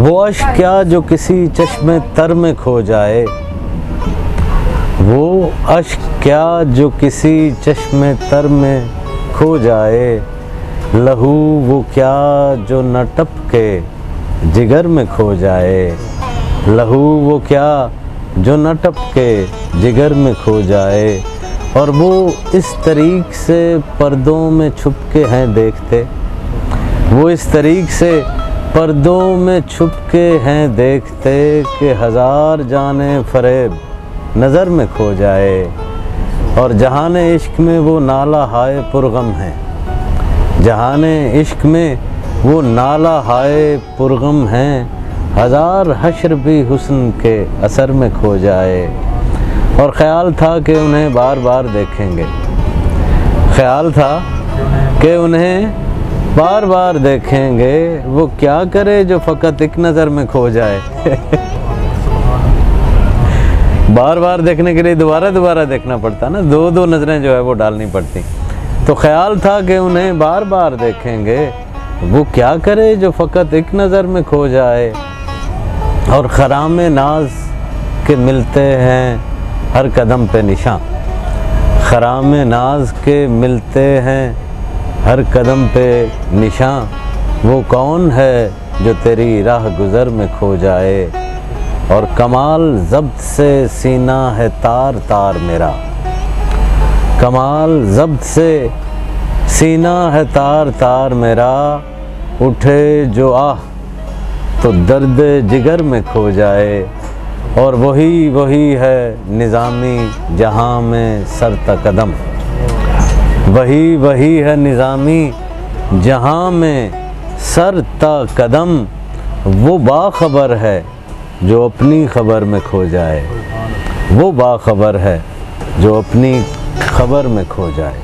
وہ اشک کیا جو کسی چشمے تر میں کھو جائے، وہ اشک کیا جو کسی چشمے تر میں کھو جائے، لہو وہ کیا جو نہ ٹپکے جگر میں کھو جائے، لہو وہ کیا جو نہ ٹپکے جگر میں کھو جائے۔ اور وہ اس طریق سے پردوں میں چھپ کے ہیں دیکھتے، وہ اس طریق سے پردوں میں چھپ کے ہیں دیکھتے کہ ہزار جانیں فریب نظر میں کھو جائے۔ اور جہان عشق میں وہ نالہ ہائے پرغم ہے، جہان عشق میں وہ نالہ ہائے پرغم ہیں، ہزار حشر بھی حسن کے اثر میں کھو جائے۔ اور خیال تھا کہ انہیں بار بار دیکھیں گے، خیال تھا کہ انہیں بار بار دیکھیں گے، وہ کیا کرے جو فقط ایک نظر میں کھو جائے۔ بار بار دیکھنے کے لیے دوبارہ دیکھنا پڑتا نا، دو نظریں جو ہے وہ ڈالنی پڑتی۔ تو خیال تھا کہ انہیں بار بار دیکھیں گے، وہ کیا کرے جو فقط ایک نظر میں کھو جائے۔ اور خرام ناز کے ملتے ہیں ہر قدم پہ نشاں، خرام ناز کے ملتے ہیں ہر قدم پہ نشاں، وہ کون ہے جو تیری راہ گزر میں کھو جائے۔ اور کمال ضبط سے سینہ ہے تار تار میرا، کمال ضبط سے سینہ ہے تار تار میرا، اٹھے جو آہ تو درد جگر میں کھو جائے۔ اور وہی ہے نظامی جہاں میں سر تا قدم، وہی ہے نظامی جہاں میں سر تا قدم، وہ باخبر ہے جو اپنی خبر میں کھو جائے، وہ باخبر ہے جو اپنی خبر میں کھو جائے۔